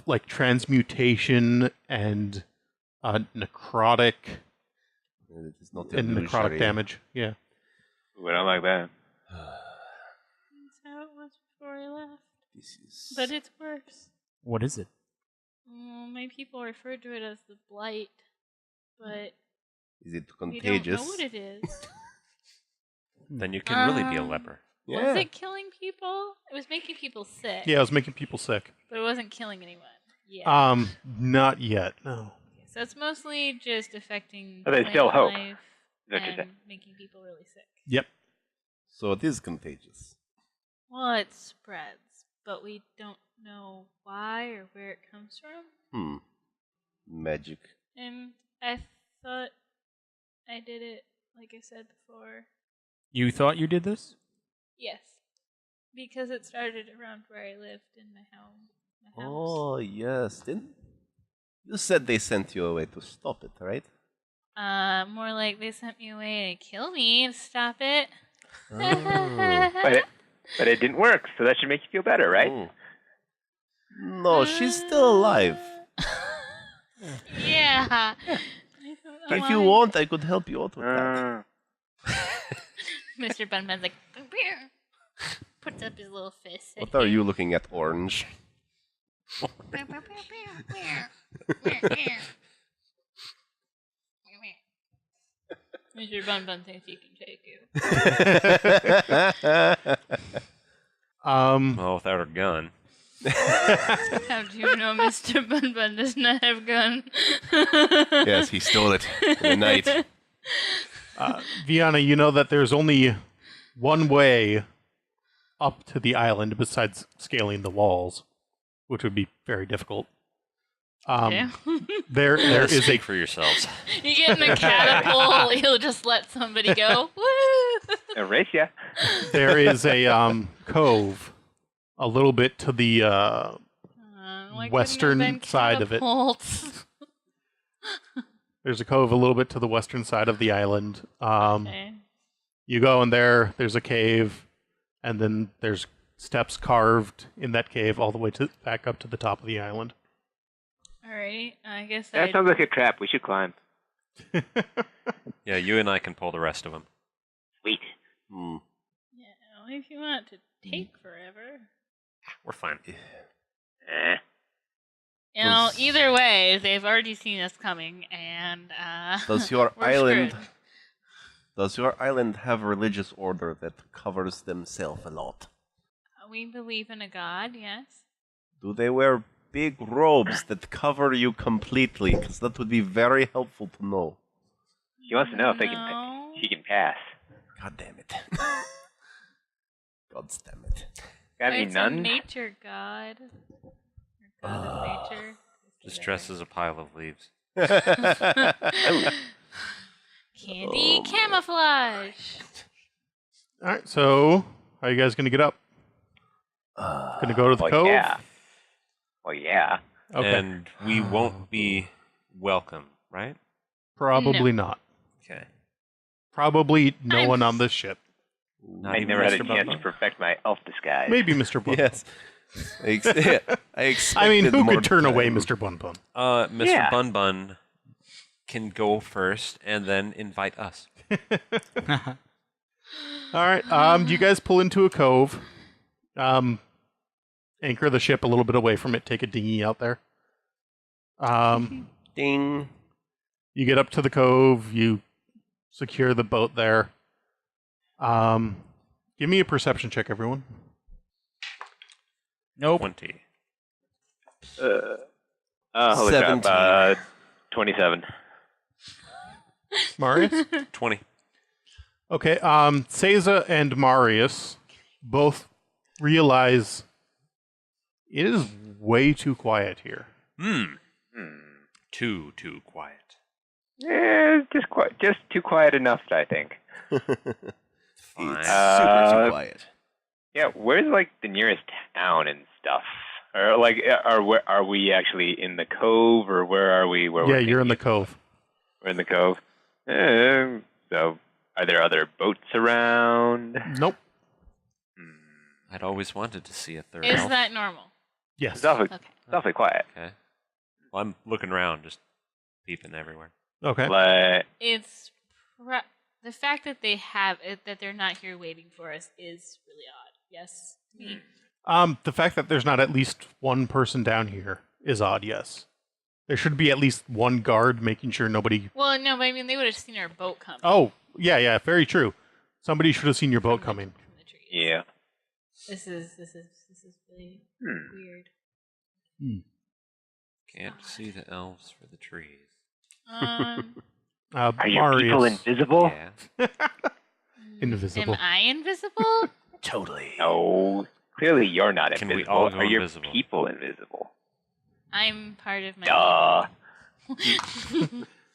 like transmutation and necrotic it is not and necrotic illusory. damage. Yeah. Ooh, I don't like that. That's how it was before I left. This is But it's worse. What is it? My people referred to it as the blight, but is it we don't contagious? know what it is. Then you can really be a Um, leper. Yeah. Was it killing people? It was making people sick. Yeah, it was making people sick. But it wasn't killing anyone. Yeah. Not yet. No. So it's mostly just affecting But there's still plant hope. life Is that what you're and saying? making people really sick. Yep. So it is contagious. Well, it spreads, but we don't know why or where it comes from. Magic. And I thought I did it, like I said before. You thought you did this? Yes. Because it started around where I lived in my home. My house. Oh yes. Then you said they sent you away to stop it, right? More like they sent me away to kill me and stop it. But it didn't work, so that should make you feel better, right? Oh. No, she's still alive. Yeah. I don't know If you why. want, I could help you out with that. Mr. Bunman's like, puts up his little fist. What are you looking at, Orange? Mr. Bun thinks he can take you. Well, without her gun. How do you know Mr. Bun Bun does not have a gun? Yes, he stole it in the night. Viana, you know that there's only one way up to the island besides scaling the walls, which would be very difficult. Okay. There is a Speak for yourselves. You get in a catapult, you'll just let somebody go. Woo! Erase ya. there is a cove a little bit to the Why couldn't it have western been side of it. catapults? There's a cove a little bit to the western side of the island. Okay. You go in there. There's a cave, and then there's steps carved in that cave all the way back up to the top of the island. Alright, I guess That sounds like a trap. We should climb. Yeah, you and I can pull the rest of them. Sweet. Hmm. Yeah, well, if you want it to take forever. We're fine. Eh. You know, either way, they've already seen us coming, and Does your we're island screwed. Does your island have a religious order that covers themselves a lot? We believe in a god, yes. Do they wear big robes that cover you completely? Because that would be very helpful to know. She wants to know if No. she can pass. God damn it. God damn it. Got any It's a nuns? nature god. Or god of nature. Just dressed as a pile of leaves. Candy camouflage. All right, so how are you guys going to get up? Going to go to the Well, cove? yeah. Well, yeah. Okay. And we won't be welcome, right? Probably not. Okay. Probably no I'm- one on this ship. Not I even never had a Mr. chance to Bubba? perfect my elf disguise. Maybe Mr. Bun. Yes. I expected I mean, who more could turn away time. Mr. Bun Bun? Mr. Yeah. Bun Bun can go first and then invite us. All right. You guys pull into a cove. Anchor the ship a little bit away from it. Take a dinghy out there. Ding. You get up to the cove. You secure the boat there. Give me a perception check, everyone. Nope. 20. Holy 17. crap. 27. Marius? 20. Okay. Seiza and Marius both realize it is way too quiet here. Too quiet. Just too quiet enough, I think. Fine. It's super quiet. Yeah, where's like the nearest town and stuff? Or like, are we actually in the cove, or where are we? Yeah, you're in the cove. We're in the cove. So, are there other boats around? Nope. I'd always wanted to see a third Is elf. that normal? Yes. It's awfully, Okay. it's awfully quiet. Okay. Well, I'm looking around, just peeping everywhere. Okay. But It's the fact that they have it, that they're not here waiting for us is really odd. Yes, to me. The fact that there's not at least one person down here is odd, yes. There should be at least one guard making sure nobody... Well, no, but I mean they would have seen our boat coming. Oh, yeah, very true. Somebody should have seen your boat coming. From the trees. yeah, This is really weird. Can't see the elves for the trees. are your people Marius. invisible? Yeah. Invisible. Am I invisible? Totally. No, clearly you're not Can invisible. we all go are your invisible? people invisible? I'm part of my. Duh.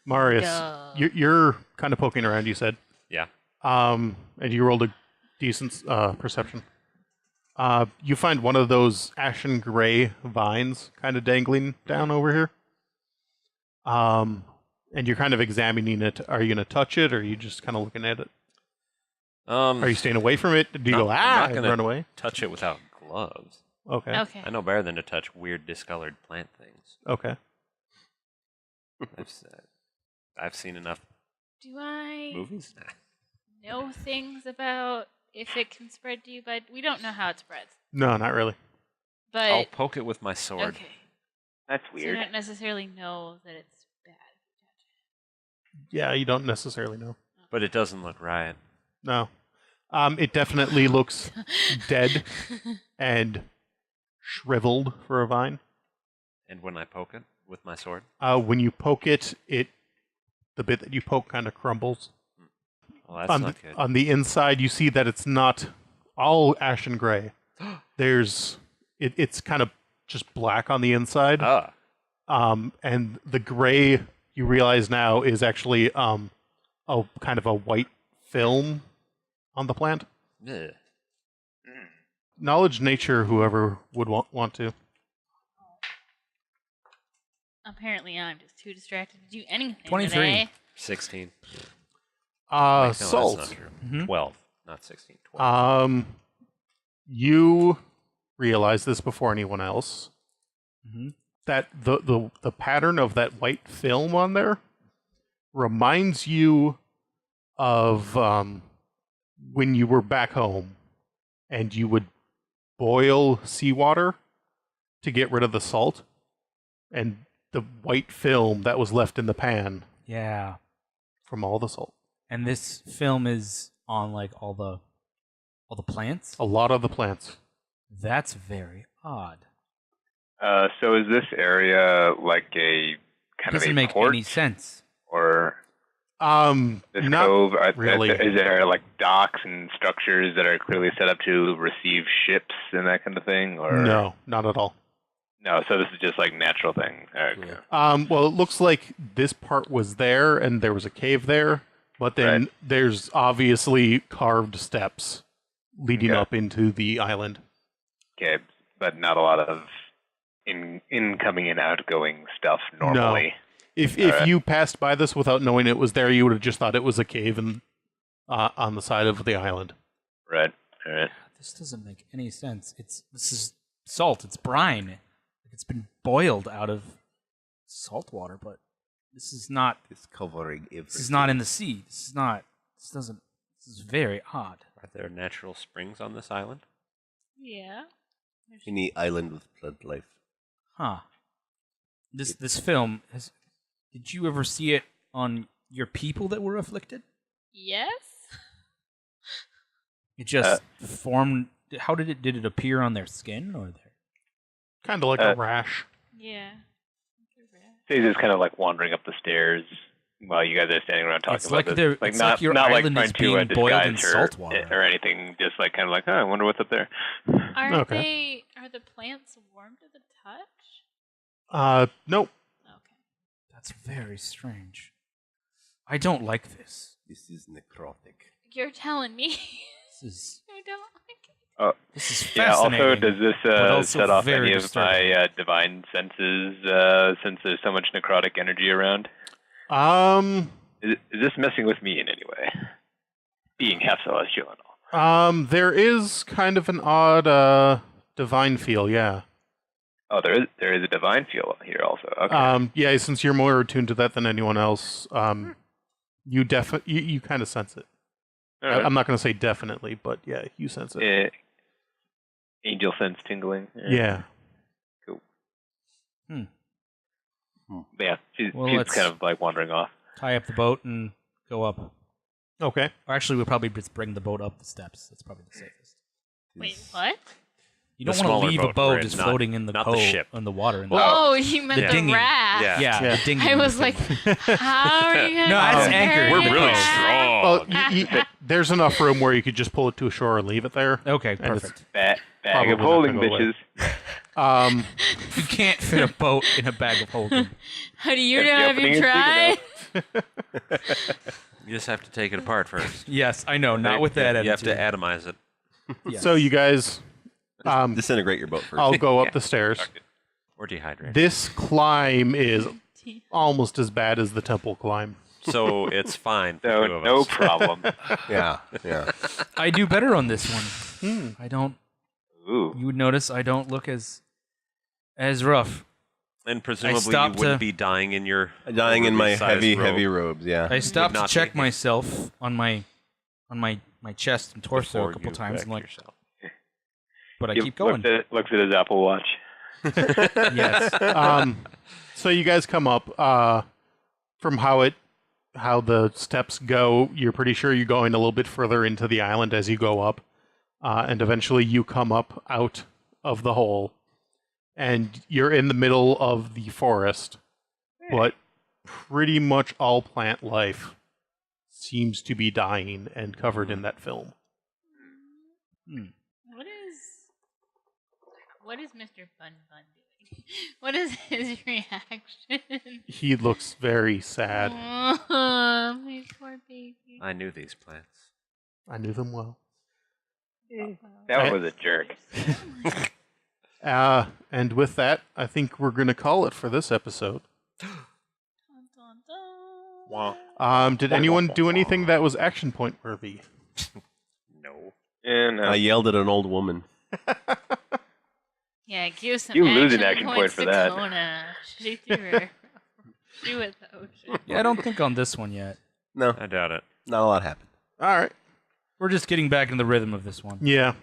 Marius, Duh. you're kind of poking around, you said. Yeah. And you rolled a decent perception. You find one of those ashen gray vines kind of dangling down over here. And you're kind of examining it. Are you going to touch it, or are you just kind of looking at it? Are you staying away from it? Do you No, go, I'm ah, not and gonna run away? touch it without gloves. Okay. Okay. I know better than to touch weird discolored plant things. Okay. I've seen enough Do I movies. know things about if it can spread to you? But we don't know how it spreads. No, not really. But I'll poke it with my sword. okay, That's so you weird. don't necessarily know that it's bad. Yeah, you don't necessarily know. But it doesn't look right. No. It definitely looks dead and shriveled for a vine. And when I poke it with my sword? When you poke it, the bit that you poke kind of crumbles. Well, that's on, not the, good. on the inside, you see that it's not all ashen gray. It's kind of just black on the inside. Ah. And the gray, you realize now, is actually a kind of a white film on the plant. Ugh. Knowledge nature, whoever would want to. Apparently, I'm just too distracted to do anything 23. today. 16. No, Salt. that's not true. Mhm. 12, not 16. 12. You realize this before anyone else. Mhm. That the pattern of that white film on there reminds you of when you were back home and you would boil seawater to get rid of the salt, and the white film that was left in the pan Yeah. from all the salt. And this film is on like all the plants. A lot of the plants. That's very odd. So is this area like a kind of Doesn't a make port, any sense. or this Not cove? really. Is there like docks and structures that are clearly set up to receive ships and that kind of thing? Or No, not at all. no. So this is just like natural thing. Okay. Well, it looks like this part was there, and there was a cave there, but then Right. there's obviously carved steps leading Okay. up into the island. Okay, but not a lot of incoming and outgoing stuff normally. If Alright. you passed by this without knowing it was there, you would have just thought it was a cave on the side of the island. Right. All right. This doesn't make any sense. This is salt. It's brine. It's been boiled out of salt water, but this is not. It's covering everything. This is not in the sea. This is not. This doesn't. This is very odd. Are there natural springs on this island? Yeah. Any island with plant life. Huh. This film has. Did you ever see it on your people that were afflicted? Yes. It just formed. How did it appear on their skin or their? Kind of like a rash. Yeah. He's just kind of like wandering up the stairs while you guys are standing around talking It's about like this. they're- Like it's not like your not like island is trying to being boiled in disguise salt her water. or anything. Just like kind of like, oh, I wonder what's up there. Are the plants warm to the touch? Nope. Okay. That's very strange. I don't like this. This is necrotic. You're telling me. This is I don't like it. this is Yeah. fascinating. Also, does this but also set off very any of disturbing. my divine senses? Since there's so much necrotic energy around, is this messing with me in any way? Being half celestial and all. There is kind of an odd divine feel, yeah. Oh, there is a divine feel here also. Okay. Yeah, since you're more attuned to that than anyone else, you kind of sense it. All right. I'm not going to say definitely, but yeah, you sense it. Angel sense tingling. Yeah. Cool. Hmm. Yeah, she's Well, let's- kind of like wandering off. tie up the boat and go up. Okay. Or actually, we'll probably just bring the boat up the steps. That's probably the safest. Wait, what? You The don't want smaller to leave a boat we're boat in, just not- floating in the not the cove, ship. in the water. In the Oh, you meant The the, dinghy. raft. Yeah. yeah, the dinghy. I was like, how are you going No, to it's anchored. We're really strong. Well, there's enough room where you could just pull it to a shore and leave it there. okay, And it's- perfect. Bag Probably of not holding, gonna go away. bitches. You can't fit a boat in a bag of holding. How do you If know? the Have opening you is big tried? You just have to take it apart first. Yes, I know. Not with that You have to attitude. atomize it. Yes. So you guys, Disintegrate your boat first. I'll go up the stairs. Or dehydrate. This climb is almost as bad as the temple climb. So it's fine for So two of no us. problem. Yeah, yeah. I do better on this one. I don't. Ooh. You would notice I don't look as rough. And presumably you stopped wouldn't to- be dying in your Dying in my overly-sized heavy, robe. heavy robes, yeah. I stopped to not check take it. myself on my chest and torso before a couple you times, wreck and like, yourself. but I He keep going. Looks at his Apple Watch. Yes. So you guys come up. From how the steps go, you're pretty sure you're going a little bit further into the island as you go up, and eventually you come up out of the hole and you're in the middle of the forest, but pretty much all plant life seems to be dying and covered in that film. What is Mr. Bun Bun doing? What is his reaction? He looks very sad. Oh, my poor baby. I knew these plants. I knew them well. That one was a jerk. And with that, I think we're going to call it for this episode. Dun, dun, dun. Wow. Did anyone do anything that was action point worthy? No. And I yelled at an old woman. Yeah, give some You action lose an action point points for to that. Kona. She threw her. She with the ocean. Yeah, I don't think on this one yet. No, I doubt it. not a lot happened. All right. We're just getting back in the rhythm of this one. Yeah.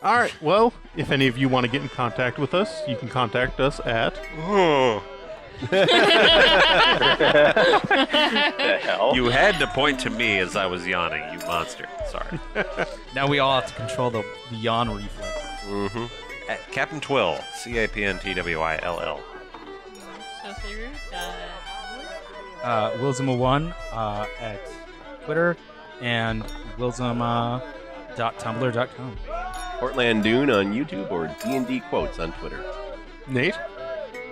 All right. Well, if any of you want to get in contact with us, you can contact us at... the hell? You had to point to me as I was yawning, you monster. Sorry. Now we all have to control the yawn reflex. Mm-hmm. At Captain Twill, CapnTwill. Wilsoma1 at Twitter and wilsoma.tumblr.com. Portland Dune on YouTube or D&D Quotes on Twitter. Nate?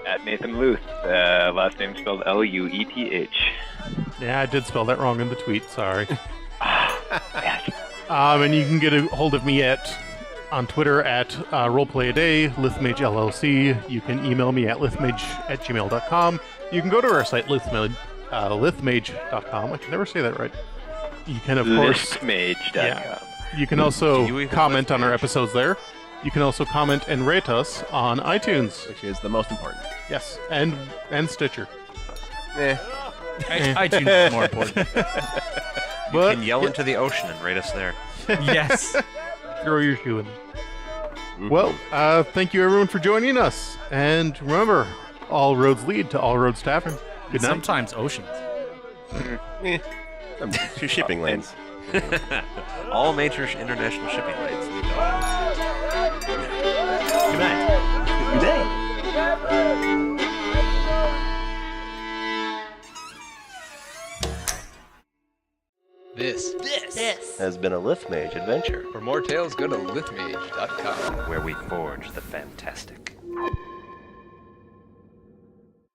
At Nathan Luth. Last name spelled Lueth. Yeah, I did spell that wrong in the tweet. Sorry. And you can get a hold of me on Twitter at roleplayaday, Lithmage LLC. You can email me at lithmage@gmail.com. You can go to our site, lithmage.com. I can never say that right. You can, of course... Lithmage.com. Yeah. You can also Do you even comment on our Lithmage? episodes there. You can also comment and rate us on iTunes. Which is the most important. Yes, and Stitcher. iTunes is more important. You But can yell into the ocean and rate us there. Yes. throw your shoe in. Well, thank you everyone for joining us. And remember, all roads lead to All Roads Tavern. Good night. Sometimes oceans. Two shipping lanes. All major international shipping lanes lead to all. Good night. Good day. This Has been a Lithmage adventure. For more tales, go to lithmage.com. Where we forge the fantastic.